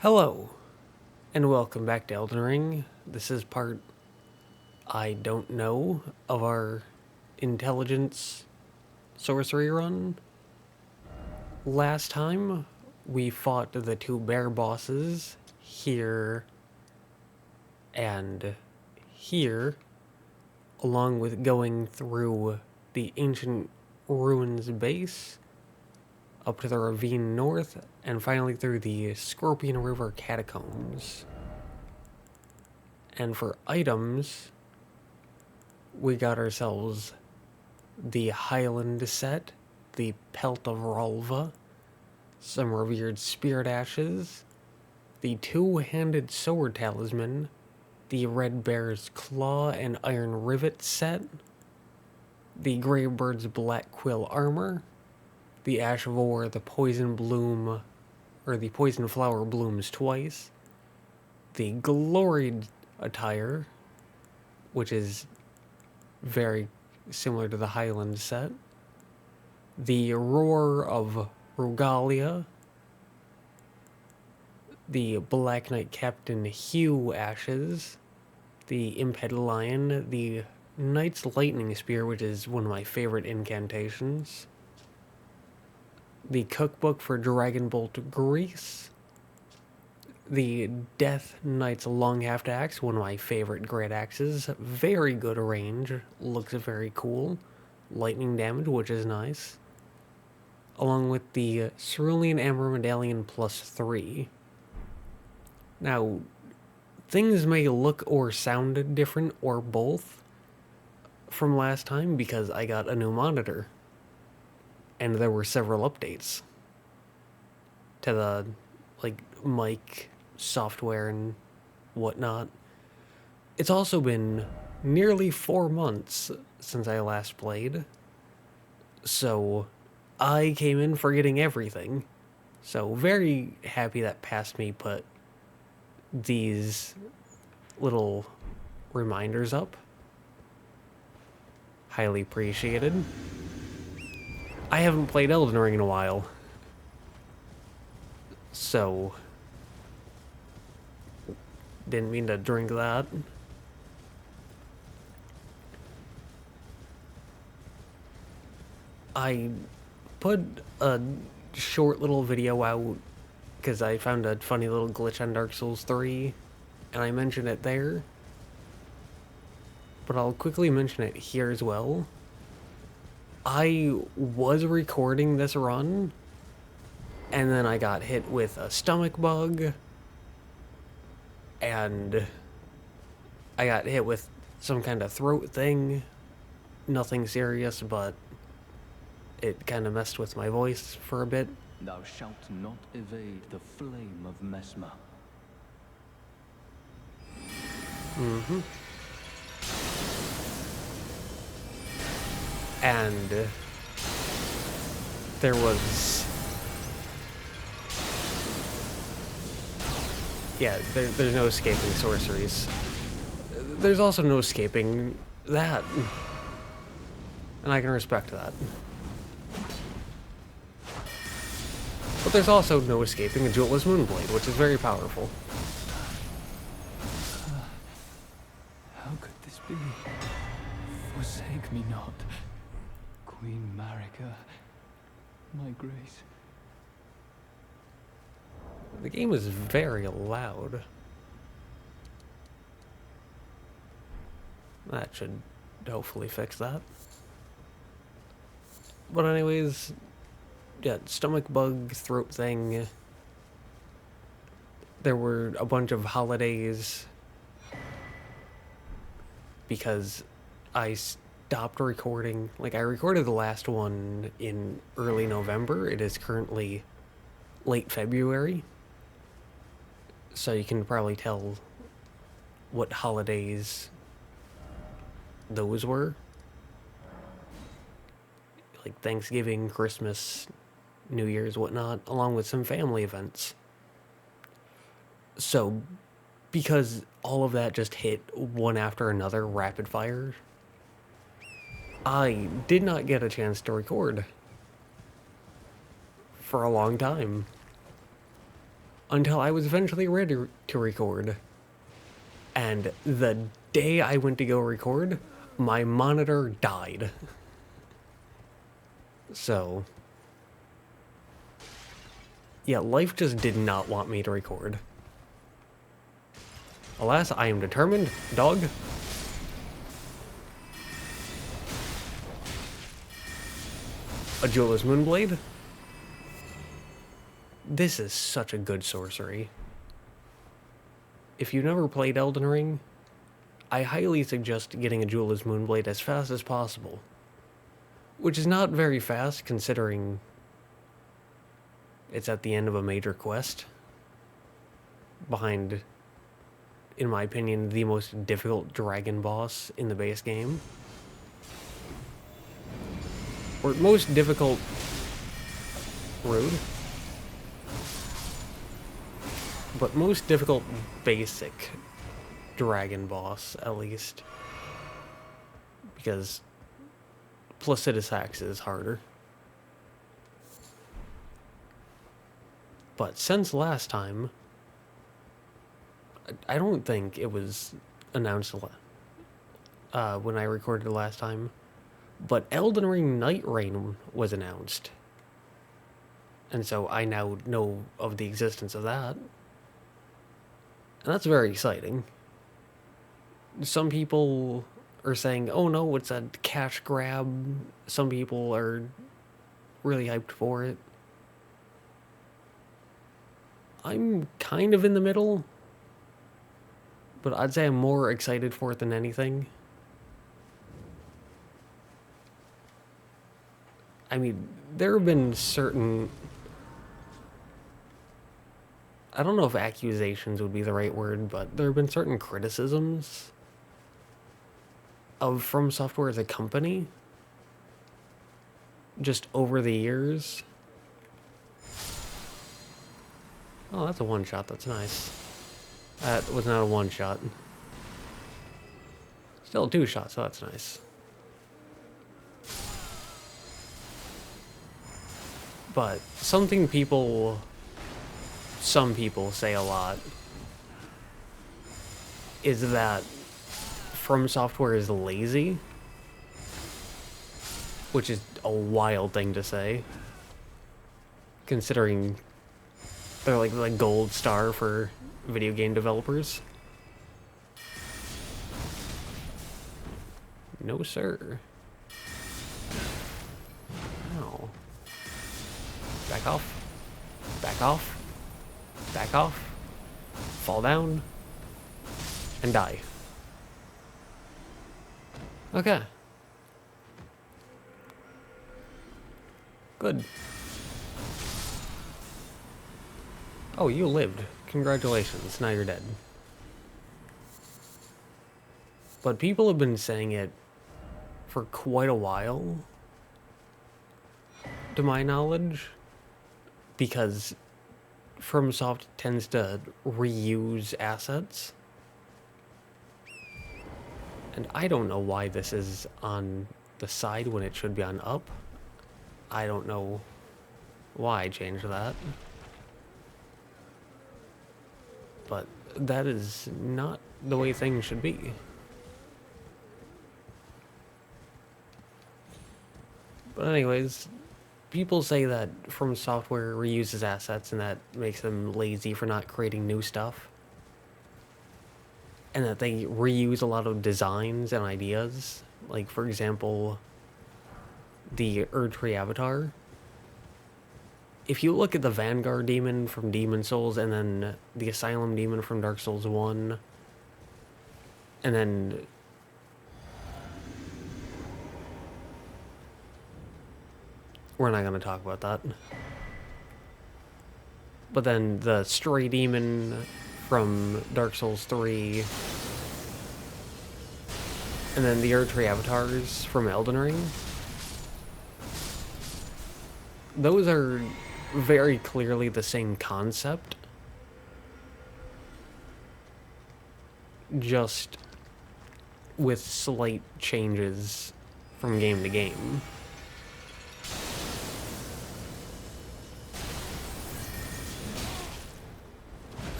Hello, and welcome back to Elden Ring. This is part I don't know of our intelligence sorcery run. Last time, we fought the two bear bosses here and here, along with going through the ancient ruins base up to the ravine north, and finally through the Scorpion River catacombs. And for items, we got ourselves the Highland set, the Pelt of Ralva, some revered spirit ashes, the two-handed sword talisman, the Red Bear's Claw and Iron Rivet set, the Greybird's Black Quill armor, the Ash of War, the Poison Bloom, or the Poison Flower blooms twice, the Gloried attire, which is very similar to the Highland set, the Roar of Rugalia, the Black Knight Captain Hugh ashes, the Imped Lion, the Knight's Lightning Spear, which is one of my favorite incantations, the Cookbook for Dragonbolt Grease, the Death Knight's Long-Haft Axe, one of my favorite great axes, very good range, looks very cool, lightning damage, which is nice, along with the Cerulean Amber Medallion +3. Now, things may look or sound different, or both, from last time because I got a new monitor. And there were several updates to the, mic software and whatnot. It's also been nearly 4 months since I last played, so I came in forgetting everything. So very happy that past me put these little reminders up. Highly appreciated. I haven't played Elden Ring in a while, so didn't mean to drink that. I put a short little video out because I found a funny little glitch on Dark Souls 3, and I mentioned it there, but I'll quickly mention it here as well. I was recording this run, and then I got hit with a stomach bug, and I got hit with some kind of throat thing. Nothing serious, but it kind of messed with my voice for a bit. Thou shalt not evade the flame of Mesmer. And there was... yeah, there's no escaping sorceries. There's also no escaping that. And I can respect that. But there's also no escaping a Jewelless Moonblade, which is very powerful. How could this be? Forsake me not, Queen Marika, my grace. The game is very loud. That should hopefully fix that. But anyways, yeah, stomach bug, throat thing. There were a bunch of holidays because I stopped recording. I recorded the last one in early November. It is currently late February. So you can probably tell what holidays those were. Like Thanksgiving, Christmas, New Year's, whatnot, along with some family events. So, because all of that just hit one after another rapid fire, I did not get a chance to record for a long time. until I was eventually ready to record. And the day I went to go record, my monitor died. So, yeah, life just did not want me to record. Alas, I am determined, dog. A Jewel's Moonblade. This is such a good sorcery. If you've never played Elden Ring, I highly suggest getting a Jewel's Moonblade as fast as possible. Which is not very fast, considering it's at the end of a major quest. Behind, in my opinion, the most difficult dragon boss in the base game. Or most difficult... Rude. But most difficult basic dragon boss, at least. Because Placidus Axe is harder. But since last time, I don't think it was announced when I recorded last time, but Elden Ring Nightreign was announced. And so I now know of the existence of that. And that's very exciting. Some people are saying, oh no, it's a cash grab. Some people are really hyped for it. I'm kind of in the middle, but I'd say I'm more excited for it than anything. I mean, there have been certain... I don't know if accusations would be the right word, but there have been certain criticisms of From Software as a company just over the years. Oh, that's a one-shot. That's nice. That was not a one-shot. Still a two-shot, so that's nice. But something some people say a lot is that From Software is lazy, which is a wild thing to say, considering they're like the gold star for video game developers. No, sir. No. Back off. Back off. Back off. Fall down. And die. Okay. Good. Oh, you lived. Congratulations. Now you're dead. But people have been saying it for quite a while, to my knowledge, because FromSoft tends to reuse assets. And I don't know why this is on the side when it should be on up. I don't know why I changed that. But that is not the way things should be. But anyways, people say that From Software reuses assets and that makes them lazy for not creating new stuff. And that they reuse a lot of designs and ideas. Like, for example, the Scadutree Avatar. If you look at the Vanguard Demon from Demon Souls, and then the Asylum Demon from Dark Souls 1, and then we're not going to talk about that. But then the Stray Demon from Dark Souls 3, and then the Scadutree Avatars from Elden Ring. Those are very clearly the same concept, just with slight changes from game to game.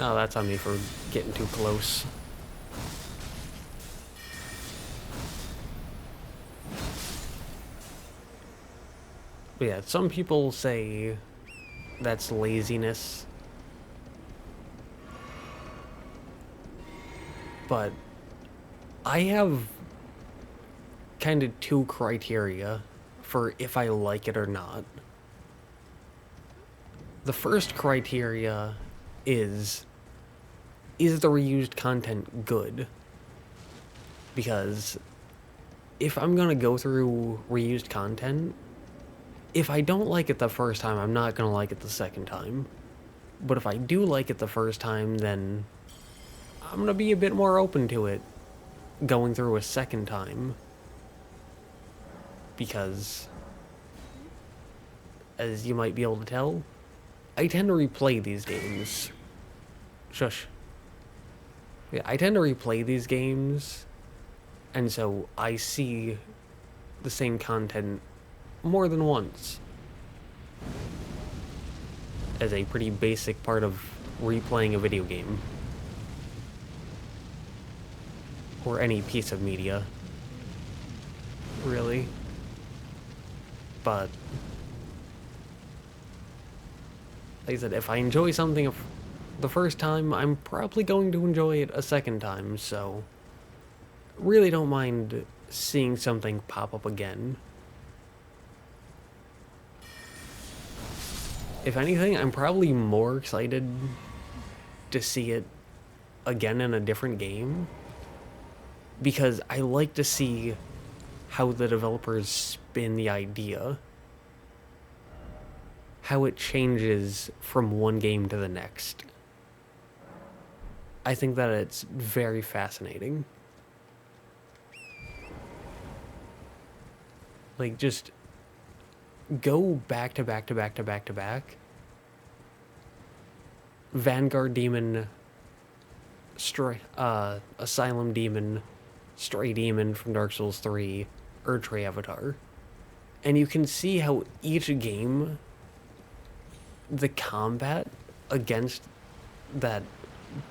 Oh, that's on me for getting too close. But yeah, some people say that's laziness. But I have kind of two criteria for if I like it or not. The first criteria is the reused content good? Because if I'm gonna go through reused content, if I don't like it the first time, I'm not gonna like it the second time. But if I do like it the first time, then I'm gonna be a bit more open to it going through a second time. Because, as you might be able to tell, I tend to replay these games. Shush. Yeah, I tend to replay these games, and so I see the same content more than once. As a pretty basic part of replaying a video game. Or any piece of media. Really. But, like I said, if I enjoy something the first time, I'm probably going to enjoy it a second time, so really don't mind seeing something pop up again. If anything, I'm probably more excited to see it again in a different game, because I like to see how the developers spin the idea, how it changes from one game to the next. I think that it's very fascinating. Like, just go back to back to back to back to back. Vanguard Demon, Asylum Demon, Stray Demon from Dark Souls 3, Scadutree Avatar. And you can see how each game, the combat against that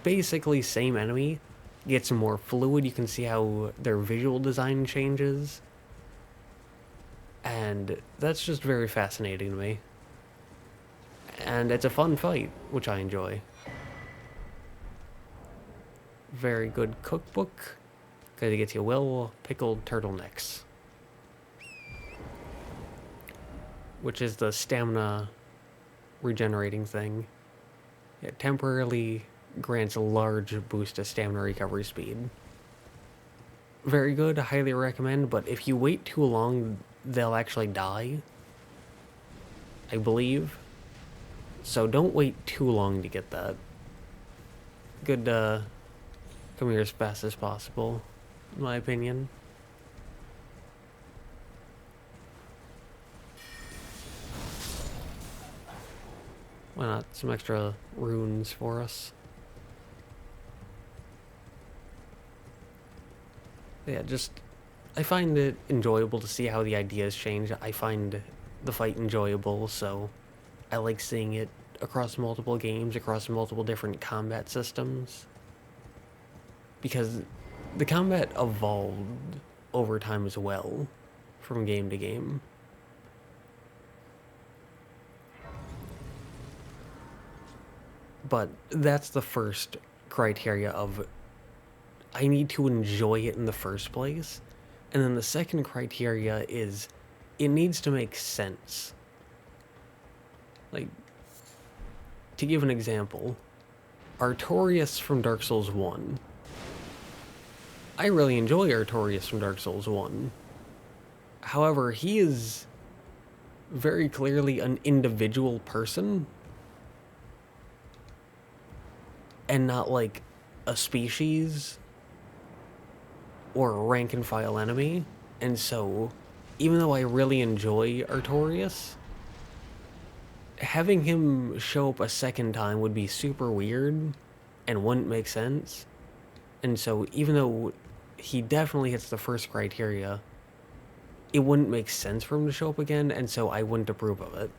basically same enemy gets more fluid. You can see how their visual design changes. And that's just very fascinating to me. And it's a fun fight, which I enjoy. Very good cookbook, because it gets you well-pickled turtlenecks. Which is the stamina regenerating thing. It temporarily grants a large boost to stamina recovery speed. Very good, I highly recommend, but if you wait too long, they'll actually die, I believe. So don't wait too long to get that. Good, come here as fast as possible, in my opinion. Why not? Some extra runes for us. Yeah, just, I find it enjoyable to see how the ideas change. I find the fight enjoyable, so I like seeing it across multiple games, across multiple different combat systems. Because the combat evolved over time as well, from game to game. But that's the first criteria of, I need to enjoy it in the first place. And then the second criteria is, it needs to make sense. Like, to give an example, Artorias from Dark Souls 1. I really enjoy Artorias from Dark Souls 1. However, he is very clearly an individual person, and not like a species or a rank and file enemy. And so, even though I really enjoy Artorias, having him show up a second time would be super weird and wouldn't make sense. And so, even though he definitely hits the first criteria, it wouldn't make sense for him to show up again, and so I wouldn't approve of it.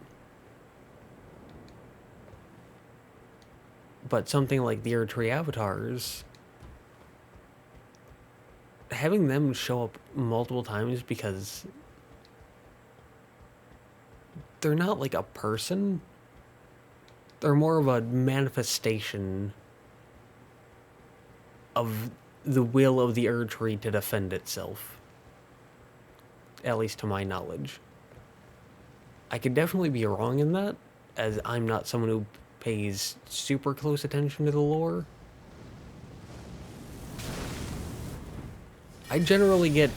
But something like the Scadutree Avatars, having them show up multiple times because they're not like a person. They're more of a manifestation of the will of the Scadutree to defend itself. At least to my knowledge. I could definitely be wrong in that, as I'm not someone who pays super close attention to the lore. I generally get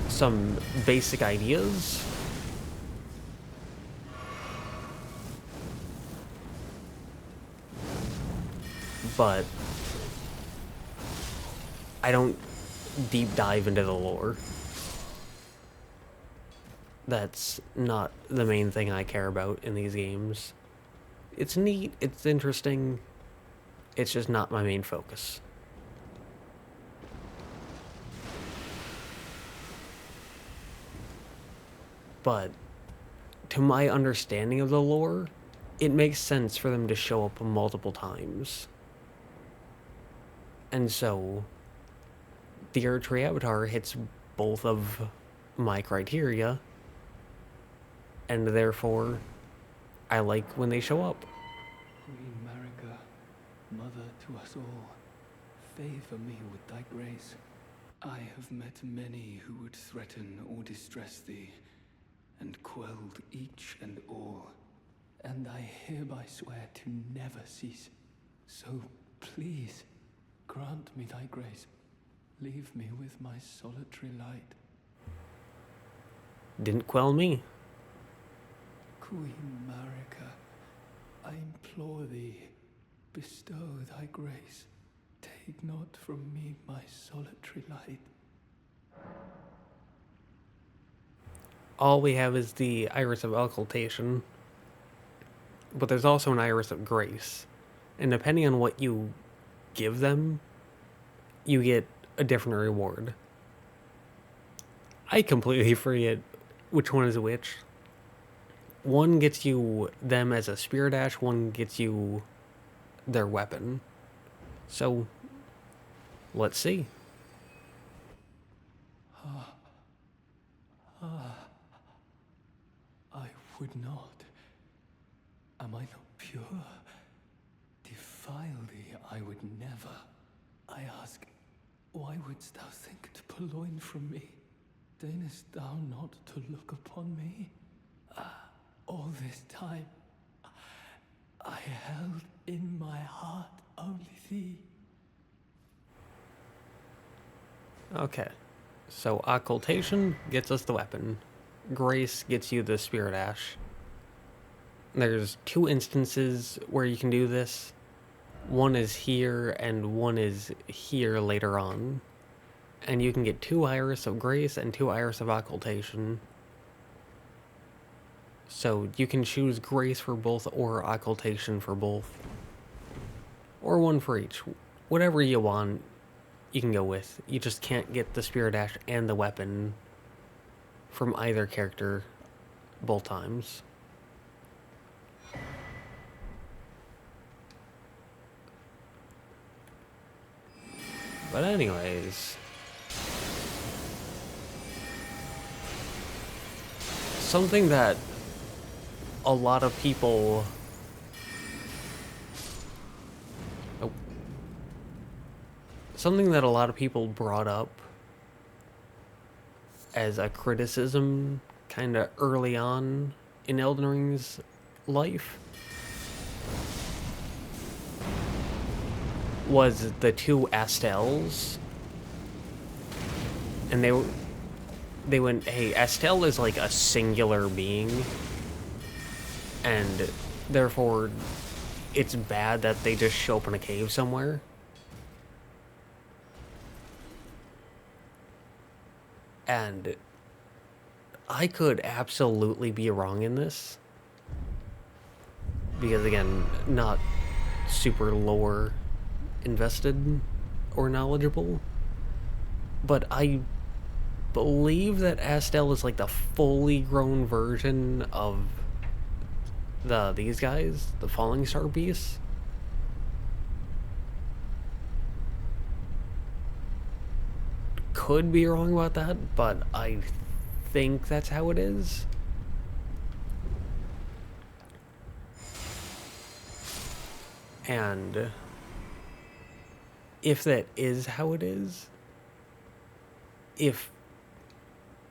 some basic ideas, but I don't deep dive into the lore. That's not the main thing I care about in these games. It's neat, it's interesting, it's just not my main focus. But to my understanding of the lore, it makes sense for them to show up multiple times. And so, the Scadutree Avatar hits both of my criteria, and therefore, I like when they show up. Queen Marika, mother to us all, favor me with thy grace. I have met many who would threaten or distress thee, and quelled each and all, and I hereby swear to never cease. So please, grant me thy grace. Leave me with my solitary light. Didn't quell me. Queen Marika, I implore thee, bestow thy grace. Take not from me my solitary light. All we have is the Iris of Occultation, but there's also an Iris of Grace, and depending on what you give them, you get a different reward. I completely forget which one is which. One gets you them as a Spirit Ash, one gets you their weapon. So, let's see. I would not. Am I not pure? Defile thee I would never. I ask, why wouldst thou think to purloin from me? Deignest thou not to look upon me? All this time, I held in my heart only thee. Okay, so Occultation gets us the weapon. Grace gets you the Spirit Ash. There's 2 instances where you can do this. One is here, and one is here later on. And you can get 2 Iris of Grace and 2 Iris of Occultation. So you can choose Grace for both or Occultation for both. Or one for each. Whatever you want, you can go with. You just can't get the Spirit Ash and the weapon from either character both times. But anyways, something that a lot of people brought up as a criticism kind of early on in Elden Ring's life was the 2 Astels. And they went, hey, Astel is like a singular being, and therefore it's bad that they just show up in a cave somewhere. And I could absolutely be wrong in this, because again, not super lore invested or knowledgeable, but I believe that Astel is like the fully grown version of these guys, the falling star beasts. Could be wrong about that, but I think that's how it is. And if that is how it is, if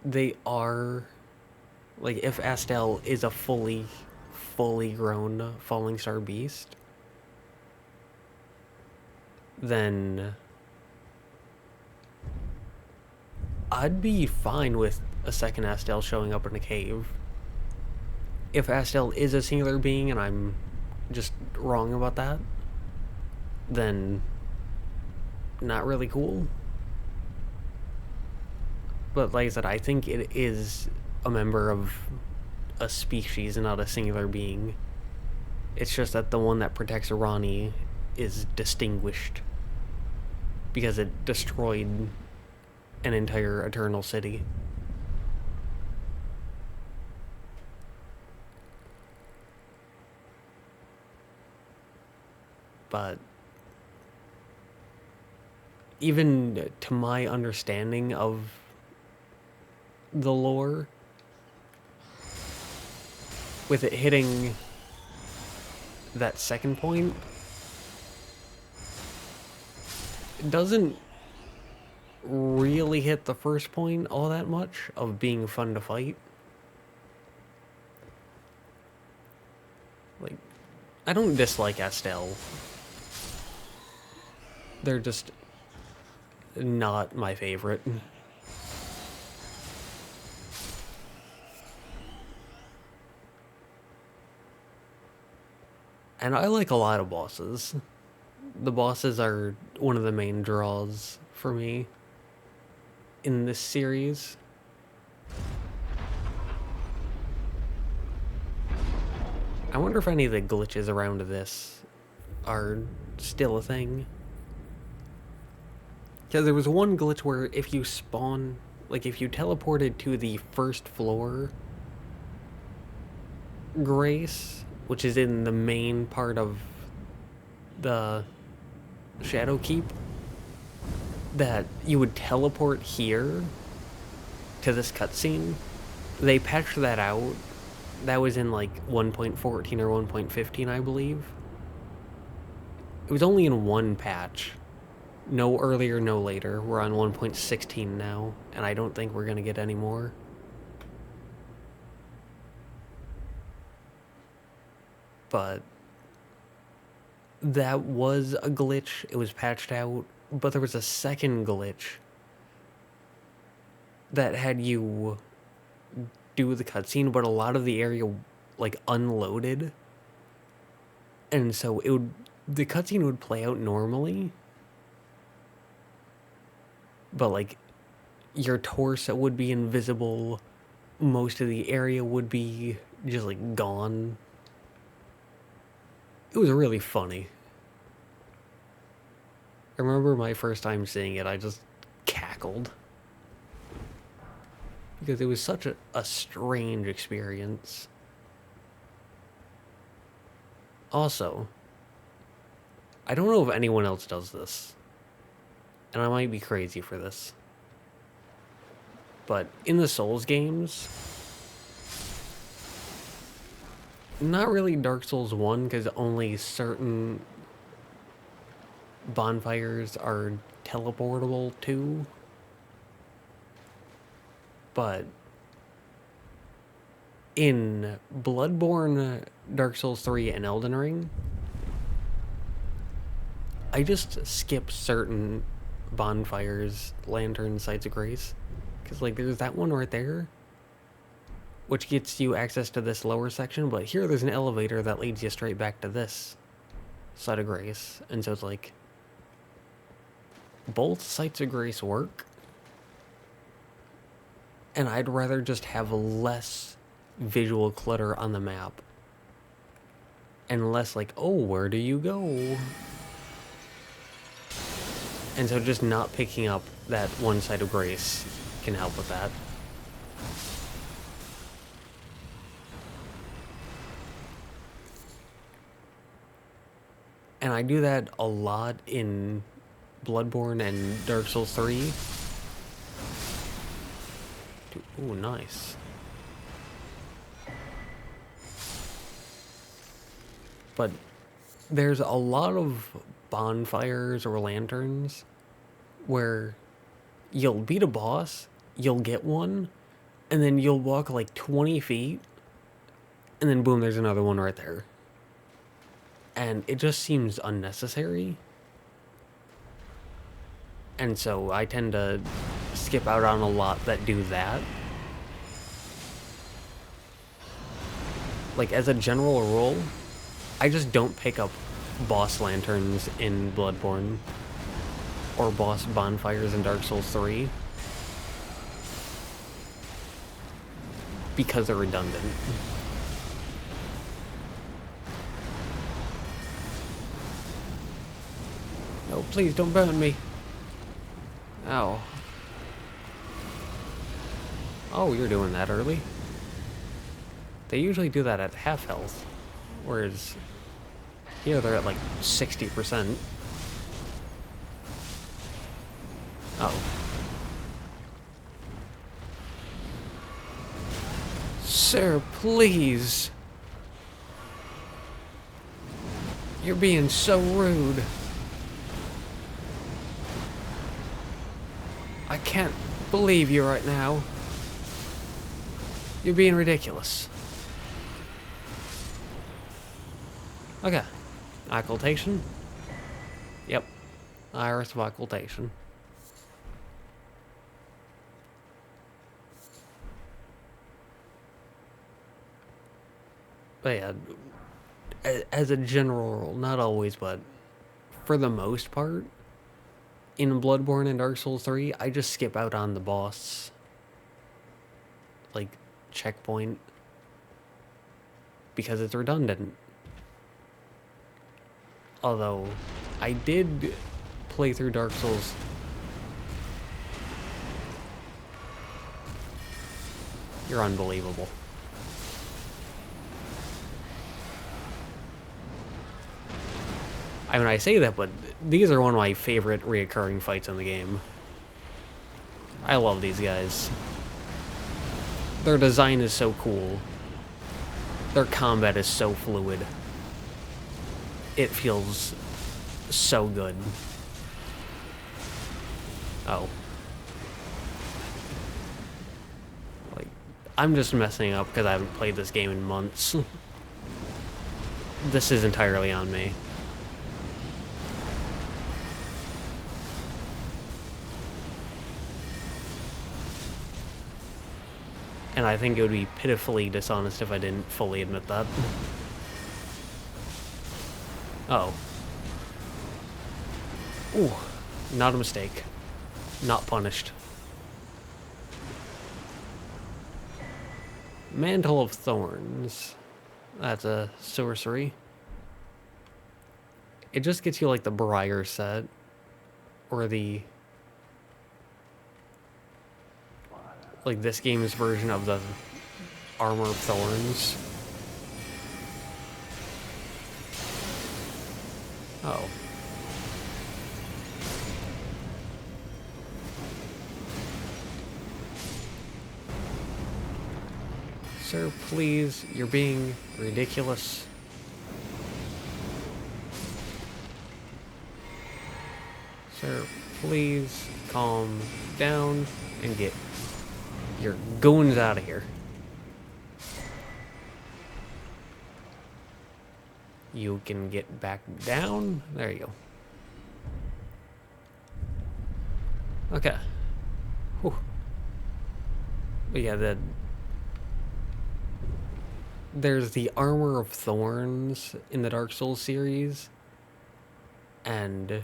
they are, like, if Astel is a fully grown falling star beast, then I'd be fine with a second Astel showing up in a cave. If Astel is a singular being and I'm just wrong about that, then not really cool. But like I said, I think it is a member of a species and not a singular being. It's just that the one that protects Ronnie is distinguished because it destroyed an entire eternal city. But even to my understanding of the lore, with it hitting that second point, it doesn't really hit the first point all that much of being fun to fight. Like, I don't dislike Astel. They're just not my favorite. And I like a lot of bosses. The bosses are one of the main draws for me in this series. I wonder if any of the glitches around this are still a thing. Because there was one glitch where if you spawn, like if you teleported to the first floor Grace, which is in the main part of the Shadow Keep, that you would teleport here to this cutscene. They patched that out. That was in like 1.14 or 1.15, I believe. It was only in one patch. No earlier, no later. We're on 1.16 now, and I don't think we're going to get any more. But that was a glitch. It was patched out. But there was a second glitch that had you do the cutscene, but a lot of the area, like, unloaded. And so the cutscene would play out normally, but, like, your torso would be invisible. Most of the area would be just, like, gone. It was really funny. I remember my first time seeing it, I just cackled. Because it was such a strange experience. Also, I don't know if anyone else does this, and I might be crazy for this, but in the Souls games, not really Dark Souls 1, because only certain bonfires are teleportable to, but in Bloodborne, Dark Souls 3, and Elden Ring, I just skip certain bonfires, lanterns, sites of grace, because, like, there's that one right there, which gets you access to this lower section, but here there's an elevator that leads you straight back to this site of grace, and so it's like, both sites of grace work, and I'd rather just have less visual clutter on the map, and less like, oh, where do you go? And so just not picking up that one site of grace can help with that. And I do that a lot in Bloodborne and Dark Souls 3. Ooh, nice. But there's a lot of bonfires or lanterns where you'll beat a boss, you'll get one, and then you'll walk like 20 feet, and then boom, there's another one right there. And it just seems unnecessary. And so I tend to skip out on a lot that do that. Like, as a general rule, I just don't pick up boss lanterns in Bloodborne or boss bonfires in Dark Souls 3 because they're redundant. No, please don't burn me. Ow. Oh, you're doing that early. They usually do that at half health, whereas here they're at like 60%. Oh. Sir, please. You're being so rude. I can't believe you right now. You're being ridiculous. Okay. Occultation? Yep. Iris of Occultation. But yeah, as a general rule, not always, but for the most part, in Bloodborne and Dark Souls 3, I just skip out on the boss, like, checkpoint, because it's redundant. Although, I did play through Dark Souls. You're unbelievable. I mean, I say that, but these are one of my favorite reoccurring fights in the game. I love these guys. Their design is so cool. Their combat is so fluid. It feels so good. Oh. Like, I'm just messing up because I haven't played this game in months. This is entirely on me. And I think it would be pitifully dishonest if I didn't fully admit that. Oh. Ooh. Not a mistake. Not punished. Mantle of Thorns. That's a sorcery. It just gets you like the Briar set. Or the... like this game's version of the Armor of Thorns. Oh. Sir, please, you're being ridiculous. Sir, please calm down and get your goons out of here. You can get back down. There you go. Okay. Whew. But yeah, there's the Armor of Thorns in the Dark Souls series. And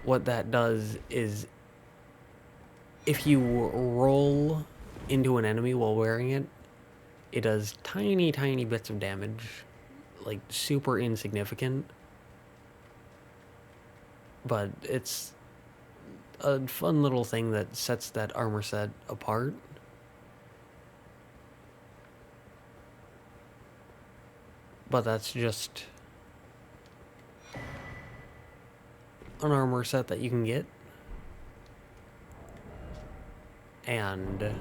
what that does is if you roll into an enemy while wearing it, it does tiny, tiny bits of damage. Like, super insignificant. But it's a fun little thing that sets that armor set apart. But that's just an armor set that you can get. And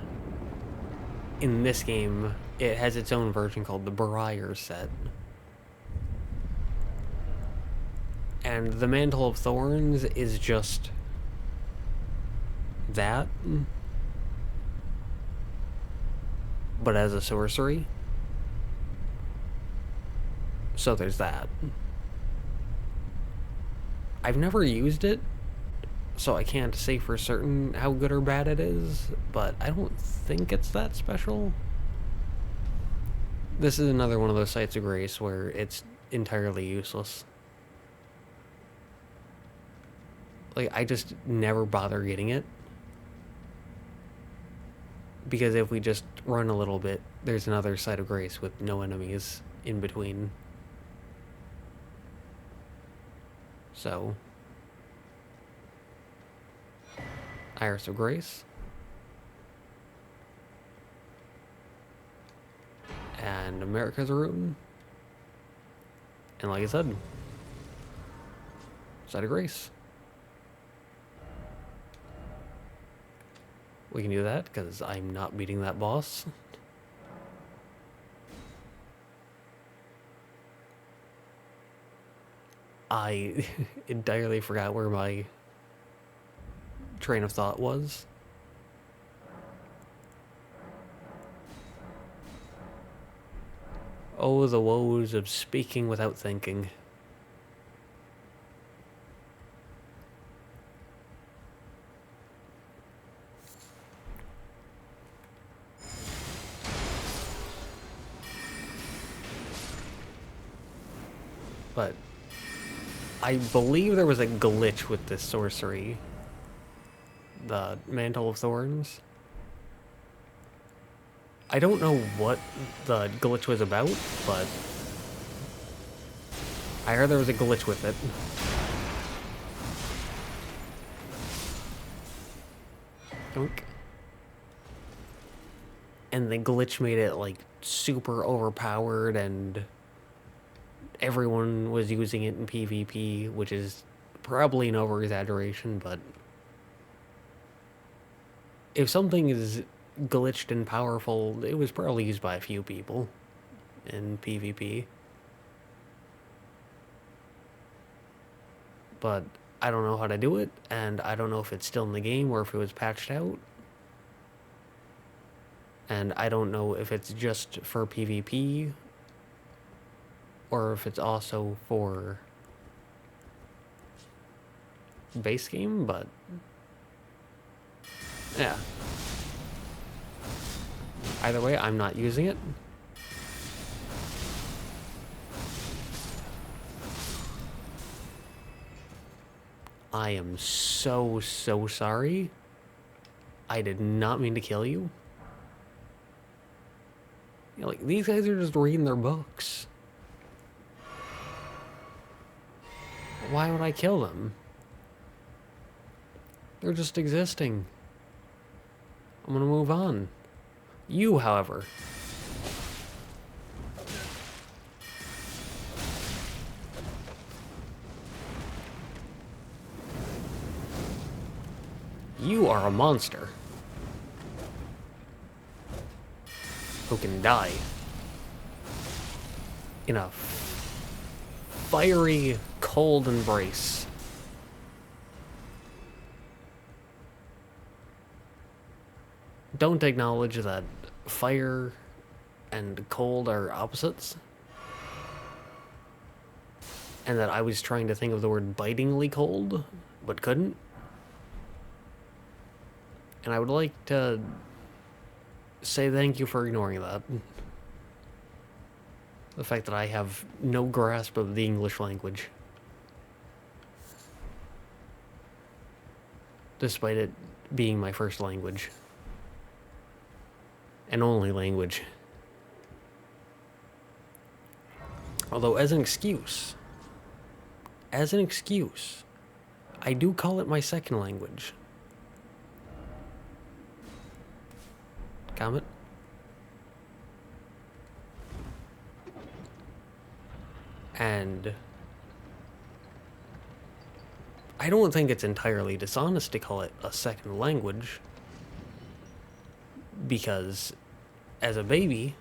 in this game, it has its own version called the Briar set. And the Mantle of Thorns is just that, but as a sorcery. So there's that. I've never used it, so I can't say for certain how good or bad it is, but I don't think it's that special. This is another one of those sites of grace where it's entirely useless. Like, I just never bother getting it. Because if we just run a little bit, there's another site of grace with no enemies in between. So, Iris of Grace. And America's Rune. And like I said, site of grace. We can do that because I'm not beating that boss. I entirely forgot where my train of thought was. Oh, the woes of speaking without thinking. But I believe there was a glitch with this sorcery. The Mantle of Thorns. I don't know what the glitch was about, but I heard there was a glitch with it. Doink. And the glitch made it, like, super overpowered, and everyone was using it in PvP, which is probably an over-exaggeration, but if something is glitched and powerful, it was probably used by a few people in PvP. But I don't know how to do it, and I don't know if it's still in the game or if it was patched out. And I don't know if it's just for PvP or if it's also for base game, but yeah. Either way, I'm not using it. I am so sorry. I did not mean to kill you. You know, like, these guys are just reading their books. Why would I kill them? They're just existing. I'm gonna move on. You, however. You are a monster. Who can die in a fiery, cold embrace. Don't acknowledge that fire and cold are opposites. And that I was trying to think of the word bitingly cold, but couldn't. And I would like to say thank you for ignoring that. The fact that I have no grasp of the English language. Despite it being my first language. And only language. Although, as an excuse, I do call it my second language. Comment? And I don't think it's entirely dishonest to call it a second language, because as a baby,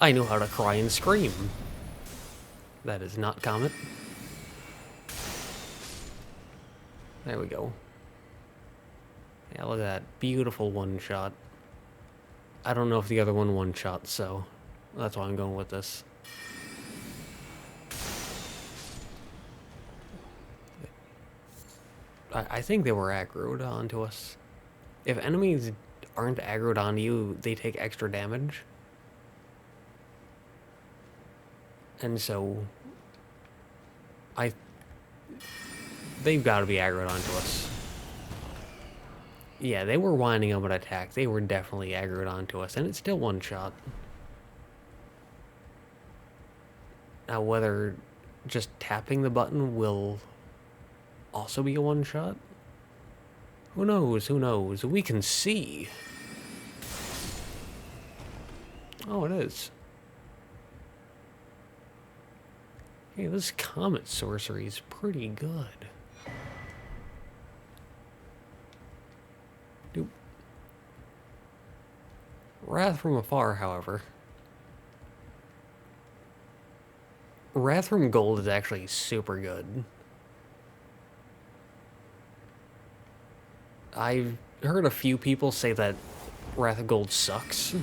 I knew how to cry and scream. That is not common. There we go. Yeah, look at that. Beautiful one-shot. I don't know if the other one-shot, so that's why I'm going with this. I think they were aggroed onto us. If enemies aren't aggroed on you, they take extra damage. And so... they've got to be aggroed onto us. Yeah, they were winding up an attack. They were definitely aggroed onto us, and it's still one shot. Now, whether just tapping the button will also be a one shot? Who knows? Who knows? We can see. Oh, it is. Hey, this comet sorcery is pretty good. Doop. Wrath from afar, however. Wrath from gold is actually super good. I've heard a few people say that Wrath of Gold sucks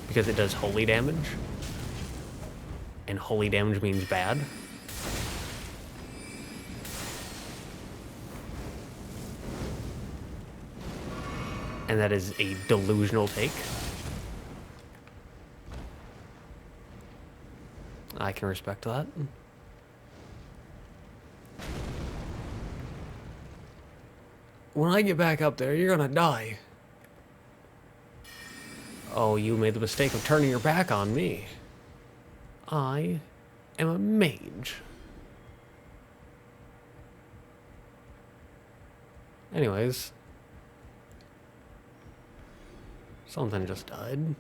because it does holy damage. And holy damage means bad. And that is a delusional take. I can respect that. When I get back up there, you're gonna die. Oh, you made the mistake of turning your back on me. I am a mage. Anyways. Something just died.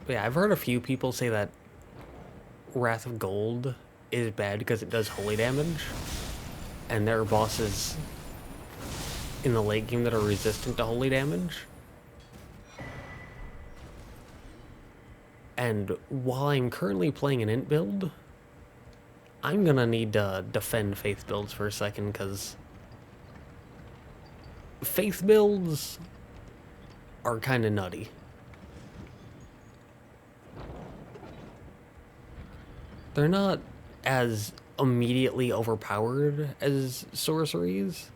But yeah, I've heard a few people say that Wrath of Gold is bad because it does holy damage. And there are bosses in the late game that are resistant to holy damage. And while I'm currently playing an int build, I'm gonna need to defend faith builds for a second, because faith builds are kind of nutty. They're not as immediately overpowered as sorceries,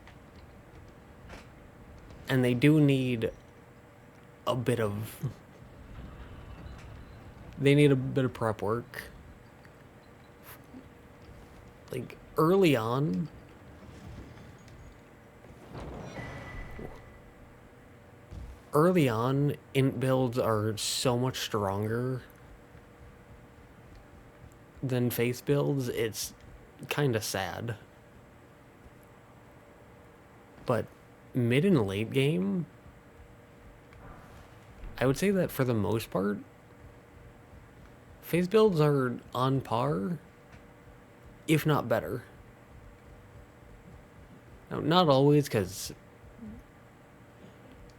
and they do need a bit of... they need a bit of prep work. Like, early on... early on, int builds are so much stronger than faith builds. It's kind of sad. But mid and late game, I would say that for the most part, faith builds are on par, if not better. Now, not always, because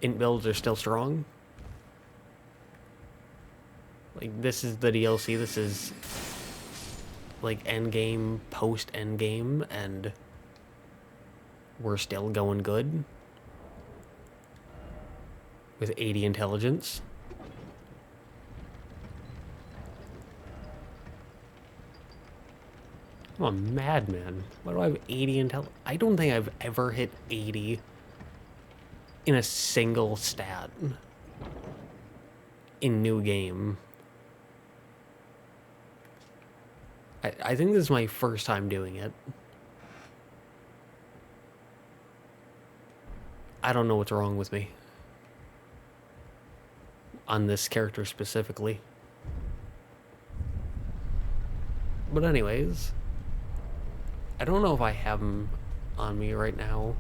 int builds are still strong. Like, this is the DLC, this is like endgame, post endgame, and we're still going good with 80 intelligence. I'm a madman. Why do I have 80 intelligence? I don't think I've ever hit 80 in a single stat in new game. I think this is my first time doing it. I don't know what's wrong with me. On this character specifically. But anyways, I don't know if I have him on me right now.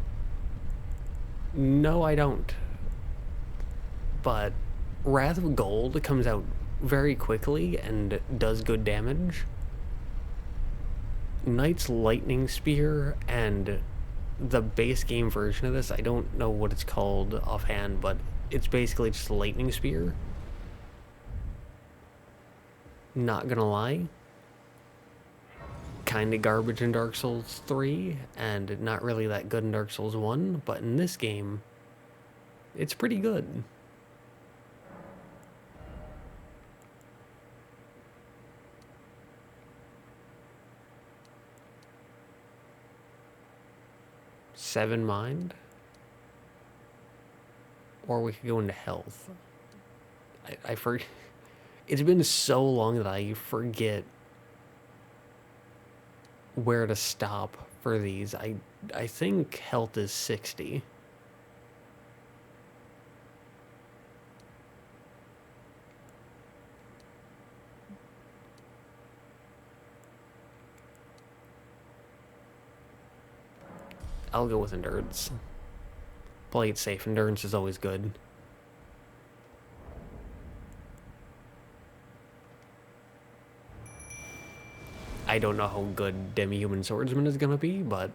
No, I don't. But Wrath of Gold comes out very quickly and does good damage. Knight's Lightning Spear and the base game version of this, I don't know what it's called offhand, but it's basically just a Lightning Spear. Not gonna lie. Kinda garbage in Dark Souls 3, and not really that good in Dark Souls 1, but in this game, it's pretty good. Seven Mind? Or we could go into health. I forget. It's been so long that I forget where to stop for these. I think health is 60. I'll go with endurance. Play it safe. Endurance is always good. I don't know how good Demi-Human Swordsman is gonna be, but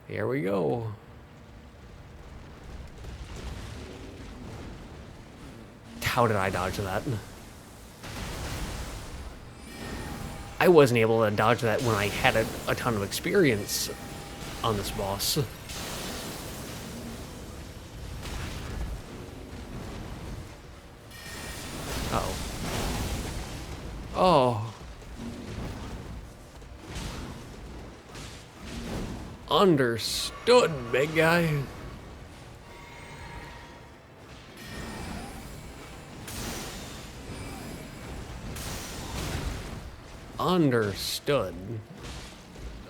here we go. How did I dodge that? I wasn't able to dodge that when I had a ton of experience on this boss. Uh-oh. Oh. Understood, big guy. Understood.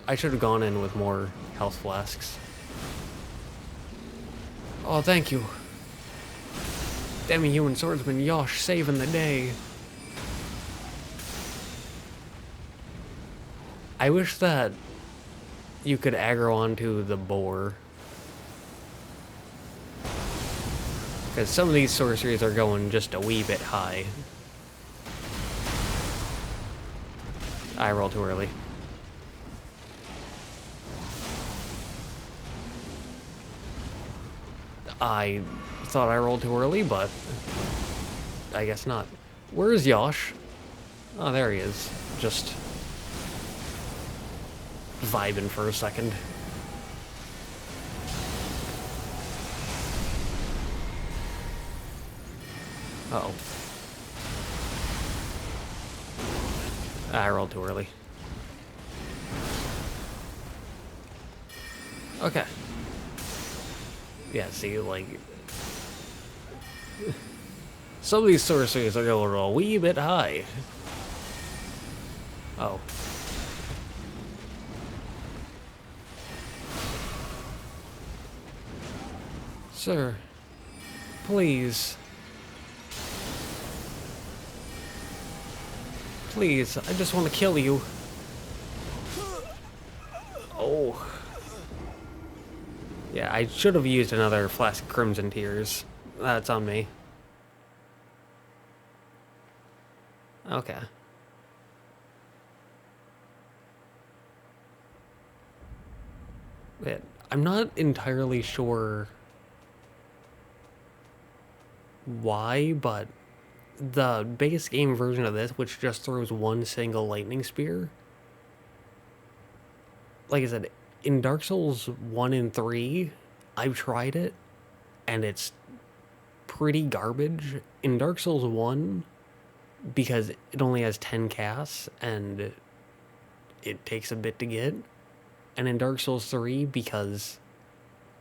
I should have gone in with more health flasks. Oh, thank you. Demi-Human Swordsman Yosh saving the day. I wish that you could aggro onto the boar. Because some of these sorceries are going just a wee bit high. I rolled too early. I thought I rolled too early, but I guess not. Where is Yosh? Oh, there he is. Just vibing for a second. Uh-oh. I rolled too early. Okay. Yeah, see, like... some of these sorceries are going a wee bit high. Oh. Sir, please. Please, I just want to kill you. Oh. Yeah, I should have used another flask of Crimson Tears. That's on me. Okay. Wait, I'm not entirely sure why, but the base game version of this, which just throws one single lightning spear, like I said, in Dark Souls 1 and 3, I've tried it, and it's pretty garbage. In Dark Souls 1, because it only has 10 casts, and it takes a bit to get, and in Dark Souls 3, because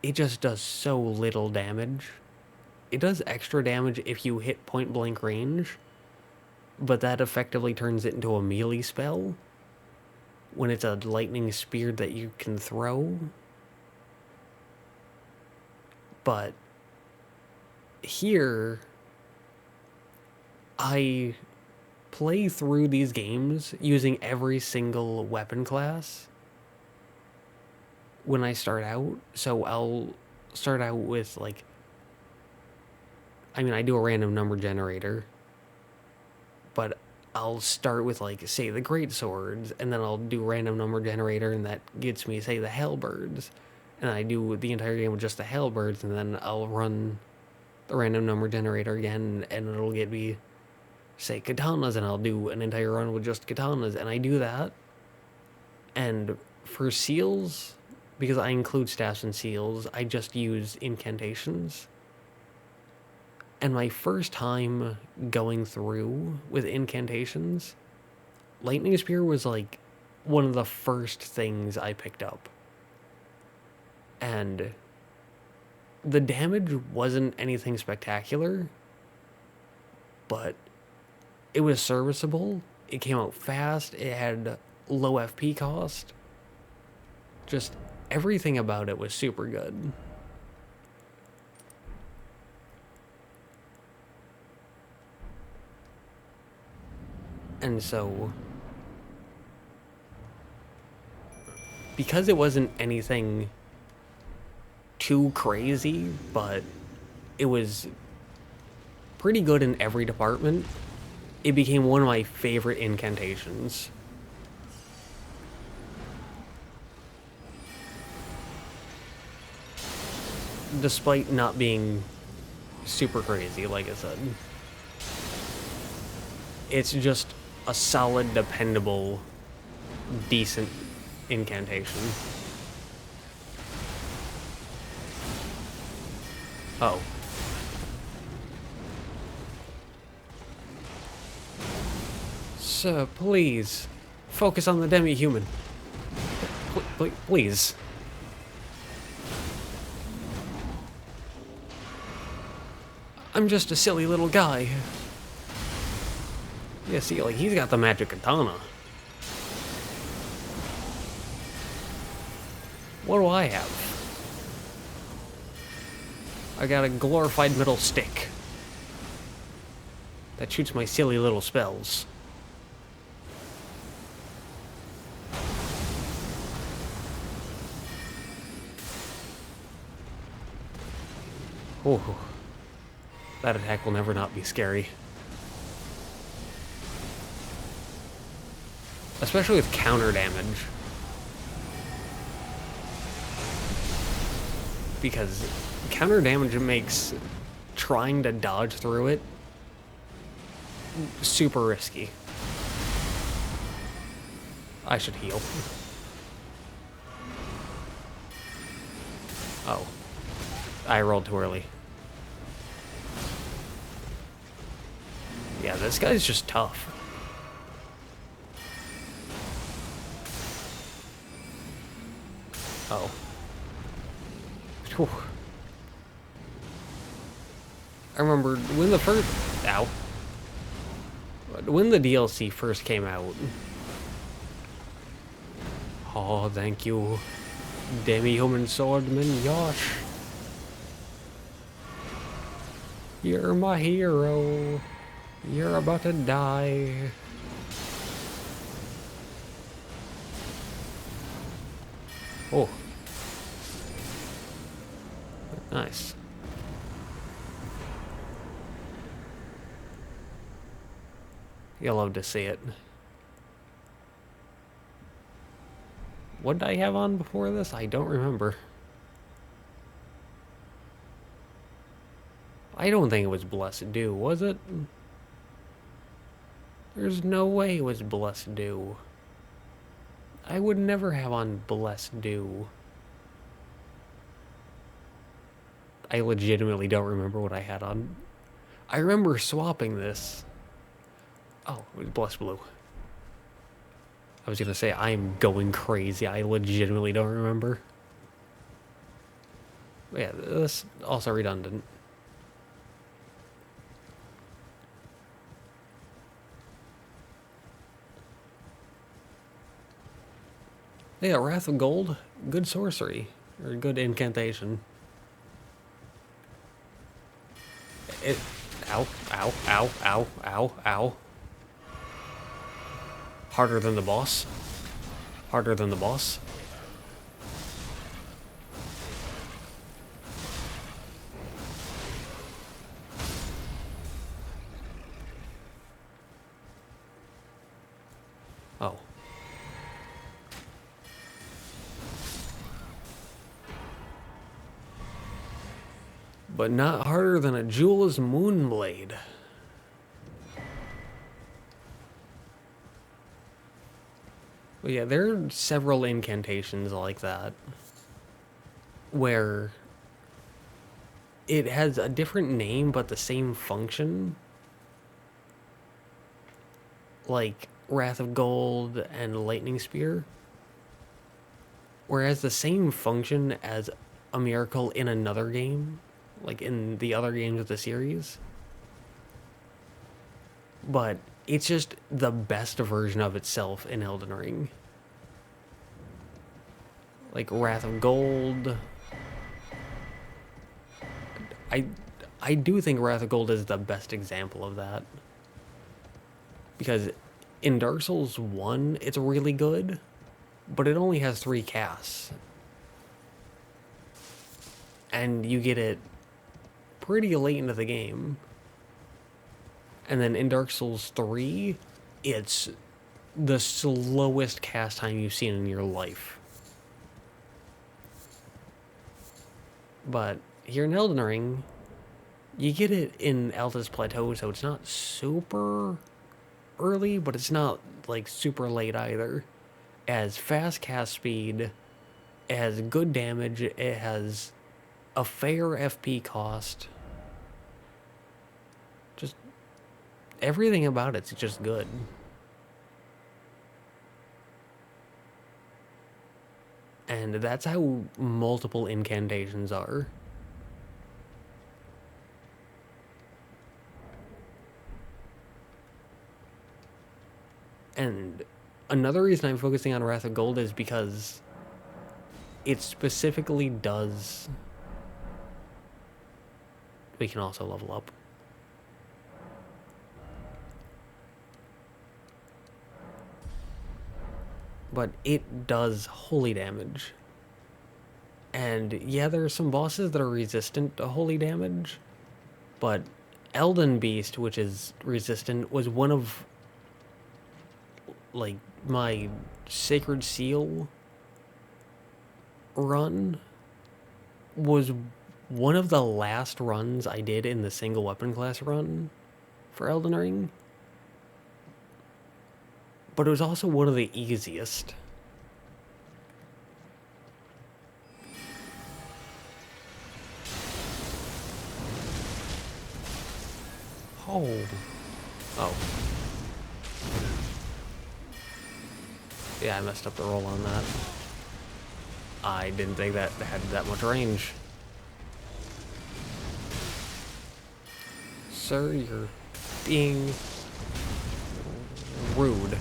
it just does so little damage. It does extra damage if you hit point blank range, but that effectively turns it into a melee spell when it's a lightning spear that you can throw. But here, I play through these games using every single weapon class when I start out. So I'll start out with, like, I mean, I do a random number generator, but I'll start with, like, say, the great swords, and then I'll do a random number generator, and that gets me, say, the halberds. And I do the entire game with just the halberds, and then I'll run the random number generator again, and it'll get me, say, katanas, and I'll do an entire run with just katanas, and I do that. And for seals, because I include staffs and seals, I just use incantations. And my first time going through with incantations, Lightning Spear was like one of the first things I picked up. And the damage wasn't anything spectacular, but it was serviceable. It came out fast. It had low FP cost. Just everything about it was super good. And so, because it wasn't anything too crazy, but it was pretty good in every department, it became one of my favorite incantations. Despite not being super crazy, like I said. It's just a solid, dependable, decent incantation. Oh. Sir, please. Focus on the demi-human. Please. I'm just a silly little guy. Yeah, see, like, he's got the magic katana. What do I have? I got a glorified metal stick that shoots my silly little spells. Oh, that attack will never not be scary. Especially with counter damage. Because counter damage makes trying to dodge through it super risky. I should heal. Oh. I rolled too early. Yeah, this guy's just tough. Oh. Whew. I remember when the first... Ow. When the DLC first came out... Oh, thank you, Demi-Human Swordman Yosh. You're my hero. You're about to die. Oh. Nice. You'll love to see it. What did I have on before this? I don't remember. I don't think it was Blessed Dew, was it? There's no way it was Blessed Dew. I would never have on Blessed Dew. I legitimately don't remember what I had on. I remember swapping this. Oh, it was Blessed Blue. I was gonna say, I'm going crazy. I legitimately don't remember. But yeah, this also redundant. Yeah, Wrath of Gold, good sorcery, or good incantation. It, ow, ow, ow, ow, ow, ow. Harder than the boss. Harder than the boss. but not harder than a Jewel's Moonblade. Well, yeah, there are several incantations like that where it has a different name but the same function. Like Wrath of Gold and Lightning Spear. Whereas the same function as a miracle in another game, like in the other games of the series. But it's just the best version of itself in Elden Ring. Like Wrath of Gold. I do think Wrath of Gold is the best example of that. Because in Dark Souls 1, it's really good, but it only has 3 casts. And you get it pretty late into the game. And then in Dark Souls 3, it's the slowest cast time you've seen in your life. But here in Elden Ring, you get it in Altus Plateau, so it's not super early, but it's not like super late either. It has fast cast speed, it has good damage, it has a fair FP cost. Just everything about it's just good. And that's how multiple incantations are. And another reason I'm focusing on Wrath of Gold is because it specifically does... We can also level up. But it does holy damage. And yeah, there are some bosses that are resistant to holy damage, but Elden Beast, which is resistant, was one of, like, my Sacred Seal run was one of the last runs I did in the single weapon class run for Elden Ring. But it was also one of the easiest. Oh. Oh. Yeah, I messed up the roll on that. I didn't think that had that much range. Sir, you're being rude.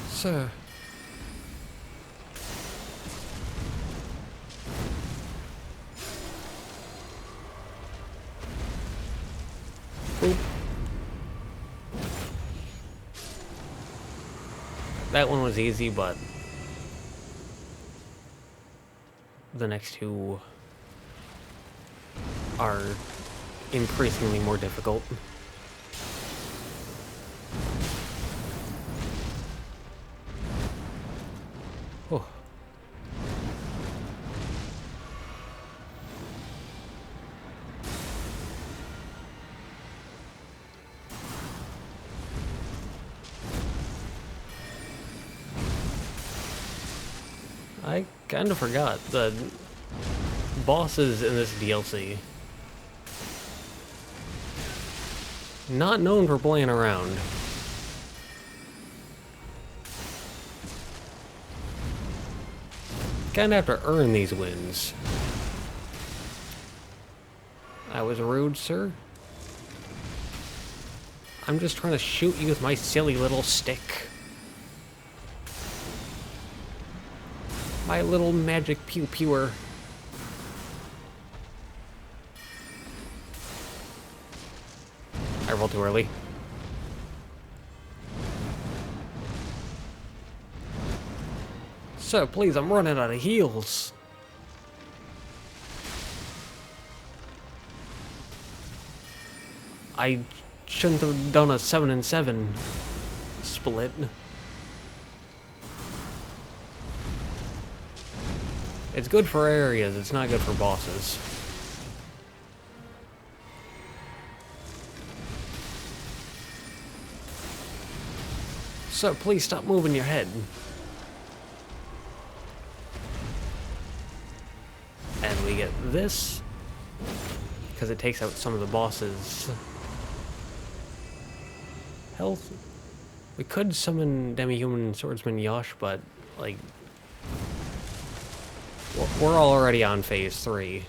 Sir. Boop. That one was easy, but the next two are increasingly more difficult. Oh. I kind of forgot the bosses in this DLC. Not known for playing around. Kinda have to earn these wins. That was rude, sir. I'm just trying to shoot you with my silly little stick. My little magic pew-pewer. I rolled too early. Sir, please, I'm running out of heals. I shouldn't have done a 7 and 7 split. It's good for areas, it's not good for bosses. So please stop moving your head. And we get this, because it takes out some of the boss's health. We could summon Demi-Human Swordsman Yosh, but, like, we're already on phase 3.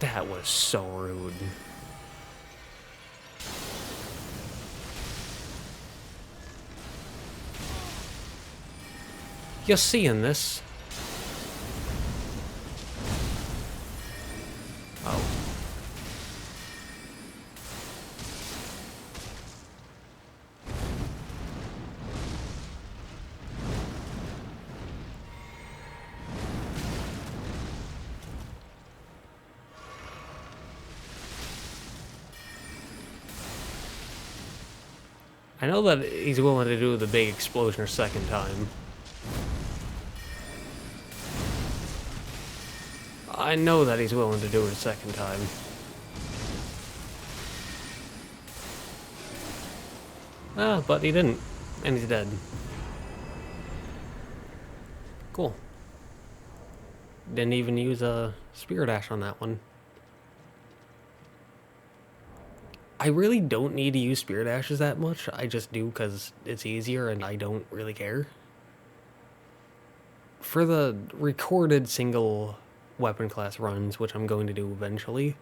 That was so rude. You seeing this? Oh. I know that he's willing to do the big explosion a second time. I know that he's willing to do it a second time. Ah, but he didn't. And he's dead. Cool. Didn't even use a Spirit Ash on that one. I really don't need to use Spirit Ashes that much. I just do because it's easier and I don't really care. For the recorded single weapon class runs, which I'm going to do eventually,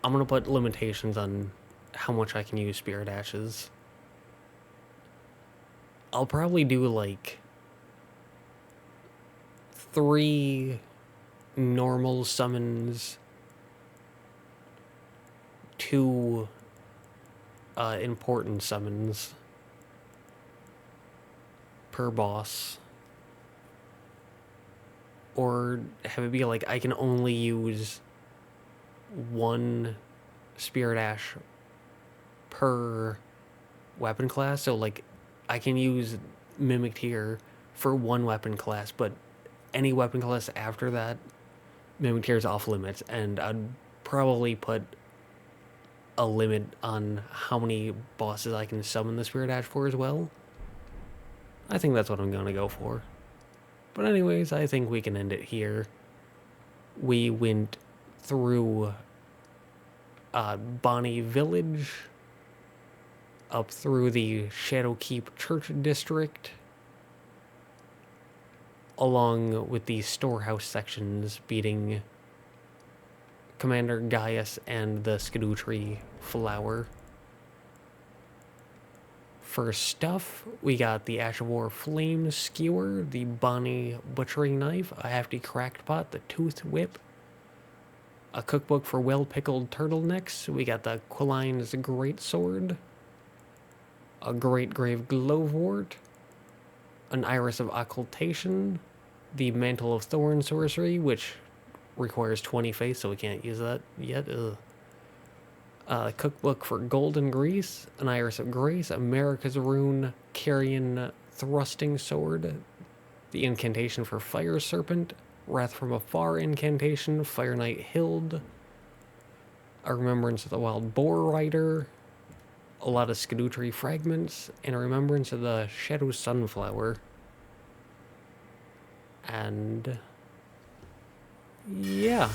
I'm going to put limitations on how much I can use Spirit Ashes. I'll probably do like 3 normal summons, 2 important summons per boss. Or have it be like I can only use 1 Spirit Ash per weapon class. So like I can use Mimic Tear for 1 weapon class, but any weapon class after that, Mimic Tear is off limits, and I'd probably put a limit on how many bosses I can summon the Spirit Ash for as well. I think that's what I'm going to go for. But anyways, I think we can end it here. We went through Bonny Village, up through the Shadowkeep Church District, along with the storehouse sections, beating Commander Gaius and the Scadutree Flower. For stuff, we got the Ash of War Flame Skewer, the Bonny Butchering Knife, a Hefty Cracked Pot, the Tooth Whip, a cookbook for well-pickled turtlenecks. We got the Quilline's Great Sword, a Great Grave Glowwort, an Iris of Occultation, the Mantle of Thorn Sorcery, which requires 20 faith, so we can't use that yet. A cookbook for Golden Grease, an Iris of Grace, America's Rune Carrion Thrusting Sword, the incantation for Fire Serpent, Wrath from Afar incantation, Fire Knight Hild, a Remembrance of the Wild Boar Rider, a lot of Scadutree fragments, and a Remembrance of the Shadow Sunflower. And yeah.